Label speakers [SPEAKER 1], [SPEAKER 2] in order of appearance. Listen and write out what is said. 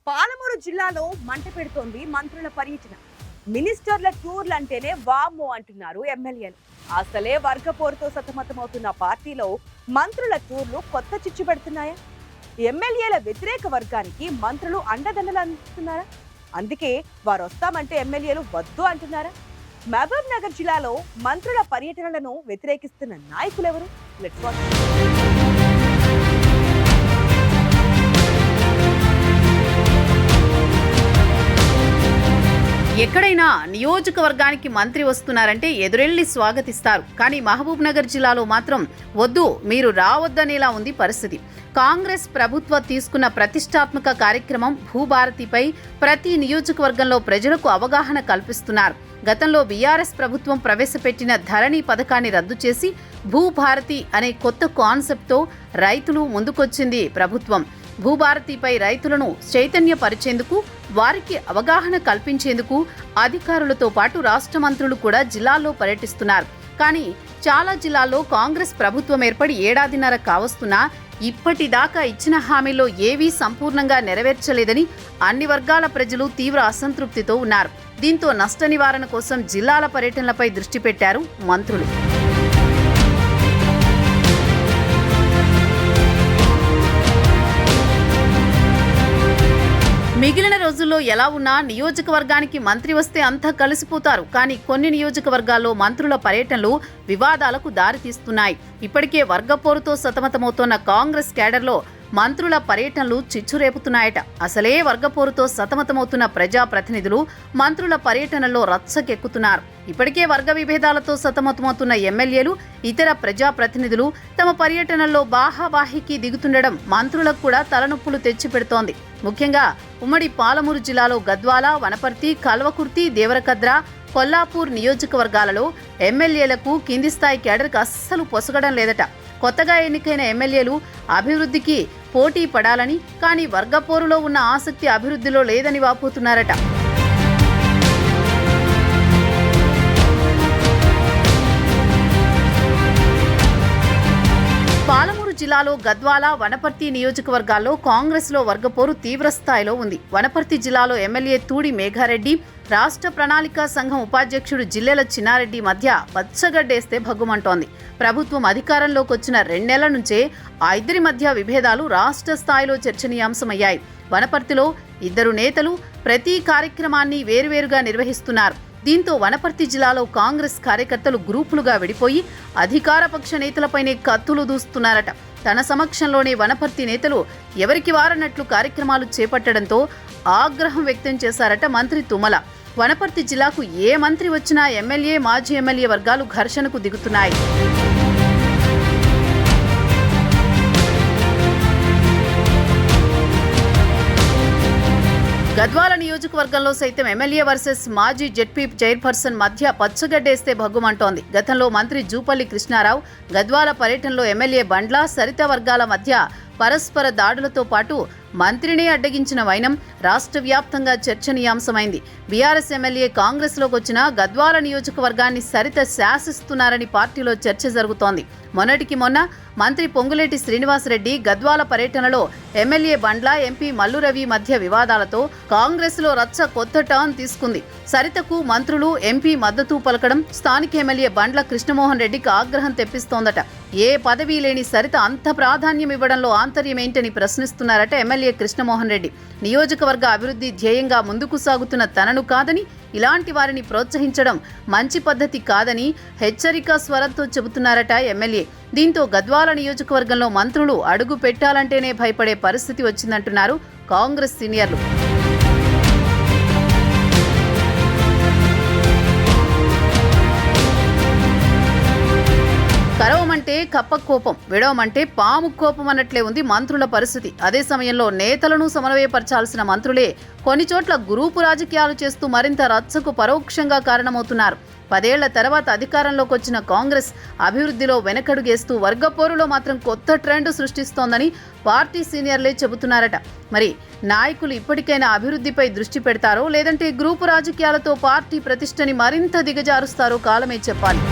[SPEAKER 1] పాలమూరు జిల్లాలో మంట పెడుతోంది మంత్రుల పర్యటన. మినిస్టర్ల టూర్లు అంటేనే వామ్మో అంటున్నారు ఎమ్మెల్యేలు. అసలే వర్గ పోరుతో సతమతమవుతున్న పార్టీలో మంత్రుల టూర్లు కొత్త చిచ్చు పెడుతున్నాయా? ఎమ్మెల్యేల వ్యతిరేక వర్గానికి మంత్రులు అండదండలు అందిస్తున్నారా? అందుకే వారు వస్తామంటే ఎమ్మెల్యేలు వద్దు అంటున్నారా? మహబూబ్ నగర్ జిల్లాలో మంత్రుల పర్యటనలను వ్యతిరేకిస్తున్న నాయకులు ఎవరు? Let's watch.
[SPEAKER 2] ఎక్కడైనా నియోజకవర్గానికి మంత్రి వస్తున్నారంటే ఎదురెళ్లి స్వాగతిస్తారు. కానీ మహబూబ్ నగర్ జిల్లాలో మాత్రం వద్దు, మీరు రావద్దనేలా ఉంది పరిస్థితి. కాంగ్రెస్ ప్రభుత్వ తీసుకున్న ప్రతిష్టాత్మక కార్యక్రమం భూభారతిపై ప్రతి నియోజకవర్గంలో ప్రజలకు అవగాహన కల్పిస్తున్నారు. గతంలో బీఆర్ఎస్ ప్రభుత్వం ప్రవేశపెట్టిన ధరణి పథకాన్ని రద్దు చేసి భూభారతి అనే కొత్త కాన్సెప్ట్తో రైతులు ముందుకొచ్చింది ప్రభుత్వం. భూభారతిపై రైతులను చైతన్యపరిచేందుకు, వారికి అవగాహన కల్పించేందుకు అధికారులతో పాటు రాష్ట్ర మంత్రులు కూడా జిల్లాల్లో పర్యటిస్తున్నారు. కానీ చాలా జిల్లాల్లో కాంగ్రెస్ ప్రభుత్వం ఏర్పడి ఏడాదిన్నర కావస్తున్నా ఇప్పటిదాకా ఇచ్చిన హామీల్లో ఏవీ సంపూర్ణంగా నెరవేర్చలేదని అన్ని వర్గాల ప్రజలు తీవ్ర అసంతృప్తితో ఉన్నారు. దీంతో నష్ట నివారణ కోసం జిల్లాల పర్యటనలపై దృష్టి పెట్టారు మంత్రులు. మిగిలిన రోజుల్లో ఎలా ఉన్నా నియోజకవర్గానికి మంత్రి వస్తే అంతా కలిసిపోతారు. కానీ కొన్ని నియోజకవర్గాల్లో మంత్రుల పర్యటనలు వివాదాలకు దారితీస్తున్నాయి. ఇప్పటికే వర్గపోరుతో సతమతమవుతోన్న కాంగ్రెస్ కేడర్లో మంత్రుల పర్యటనలు చిచ్చురేపుతున్నాయట. అసలే వర్గపోరుతో సతమతమవుతున్న ప్రజాప్రతినిధులు మంత్రుల పర్యటనలో రచ్చకెక్కుతున్నారు. ఇప్పటికే వర్గ విభేదాలతో సతమతమవుతున్న ఎమ్మెల్యేలు, ఇతర ప్రజాప్రతినిధులు తమ పర్యటనల్లో బాహాబాహికి దిగుతుండడం మంత్రులకు కూడా తలనొప్పులు తెచ్చిపెడుతోంది. ముఖ్యంగా ఉమ్మడి పాలమూరు జిల్లాలో గద్వాల, వనపర్తి, కల్వకుర్తి, దేవరకద్ర, కొల్లాపూర్ నియోజకవర్గాలలో ఎమ్మెల్యేలకు కింది స్థాయి కేడర్కి అస్సలు పొసగడం లేదట. కొత్తగా ఎన్నికైన ఎమ్మెల్యేలు అభివృద్ధికి పోటీ పడాలని, కానీ వర్గపోరులో ఉన్న ఆసక్తి అభివృద్ధిలో లేదని వాపోతున్నారట. పాలమూరు జిల్లాలో గద్వాల, వనపర్తి నియోజకవర్గాల్లో కాంగ్రెస్లో వర్గపోరు తీవ్రస్థాయిలో ఉంది. వనపర్తి జిల్లాలో ఎమ్మెల్యే తూడి మేఘారెడ్డి, రాష్ట్ర ప్రణాళికా సంఘం ఉపాధ్యక్షుడు జిల్లెల చిన్నారెడ్డి మధ్య పచ్చగడ్డేస్తే భగ్గుమంటోంది. ప్రభుత్వం అధికారంలోకి వచ్చిన 2 నెలల నుంచే ఆ ఇద్దరి మధ్య విభేదాలు రాష్ట్ర స్థాయిలో చర్చనీయాంశమయ్యాయి. వనపర్తిలో 2 నేతలు ప్రతి కార్యక్రమాన్ని వేరువేరుగా నిర్వహిస్తున్నారు. దీంతో వనపర్తి జిల్లాలో కాంగ్రెస్ కార్యకర్తలు గ్రూపులుగా విడిపోయి అధికార పక్ష నేతలపైనే కత్తులు దూస్తున్నారట. తన సమక్షంలోనే వనపర్తి నేతలు ఎవరికి వారన్నట్లు కార్యక్రమాలు చేపట్టడంతో ఆగ్రహం వ్యక్తం చేశారట మంత్రి తుమ్మల. వనపర్తి జిల్లాకు ఏ మంత్రి వచ్చినా ఎమ్మెల్యే, మాజీ ఎమ్మెల్యే వర్గాలు ఘర్షణకు దిగుతున్నాయి. గద్వాల నియోజకవర్గంలో సైతం ఎమ్మెల్యే వర్సెస్ మాజీ జెడ్పీ చైర్పర్సన్ మధ్య పచ్చగడ్డేస్తే భగ్గుమంటోంది. గతంలో మంత్రి జూపల్లి కృష్ణారావు గద్వాల పర్యటనలో ఎమ్మెల్యే బండ్ల, సరిత వర్గాల మధ్య పరస్పర దాడులతో పాటు మంత్రినే అడ్డగించిన వైనం రాష్ట్ర వ్యాప్తంగా చర్చనీయాంశమైంది. బీఆర్ఎస్ ఎమ్మెల్యే కాంగ్రెస్లోకి వచ్చిన గద్వాల నియోజకవర్గాన్ని సరిత శాసిస్తున్నారని పార్టీలో చర్చ జరుగుతోంది. మొన్నటికి మొన్న మంత్రి పొంగులేటి శ్రీనివాసరెడ్డి గద్వాల పర్యటనలో ఎమ్మెల్యే బండ్ల, ఎంపీ మల్లు రవి మధ్య వివాదాలతో కాంగ్రెస్లో రచ్చ కొత్త టర్న్ తీసుకుంది. సరితకు మంత్రులు, ఎంపీ మద్దతు పలకడం స్థానిక ఎమ్మెల్యే బండ్ల కృష్ణమోహన్ రెడ్డికి ఆగ్రహం తెప్పిస్తోందట. ఏ పదవి లేని సరిత అంత ప్రాధాన్యం ఇవ్వడంలో ఆంతర్యమేంటని ప్రశ్నిస్తున్నారట ఎమ్మెల్యే కృష్ణమోహన్ రెడ్డి. నియోజకవర్గ అభివృద్ధి ధ్యేయంగా ముందుకు సాగుతున్న తనను కాదని, ఇలాంటి వారిని ప్రోత్సహించడం మంచి పద్ధతి కాదని హెచ్చరిక స్వరంతో చెబుతున్నారట ఎమ్మెల్యే. దీంతో గద్వాల నియోజకవర్గంలో మంత్రులు అడుగు పెట్టాలంటేనే భయపడే పరిస్థితి వచ్చిందంటున్నారు కాంగ్రెస్ సీనియర్లు. కరవమంటే కప్ప కోపం, విడవమంటే పాము కోపం అన్నట్లే ఉంది మంత్రుల పరిస్థితి. అదే సమయంలో నేతలను సమన్వయపరచాల్సిన మంత్రులే కొన్ని చోట్ల గ్రూపు రాజకీయాలు చేస్తూ మరింత రచ్చకు పరోక్షంగా కారణమవుతున్నారు. 10 ఏళ్ల తర్వాత అధికారంలోకి వచ్చిన కాంగ్రెస్ అభివృద్ధిలో వెనకడుగేస్తూ వర్గపోరులో మాత్రం కొత్త ట్రెండ్ సృష్టిస్తోందని పార్టీ సీనియర్లే చెబుతున్నారట. మరి నాయకులు ఇప్పటికైనా అభివృద్ధిపై దృష్టి పెడతారో, లేదంటే గ్రూపు రాజకీయాలతో పార్టీ ప్రతిష్టని మరింత దిగజారుస్తారో కాలమే చెప్పాలి.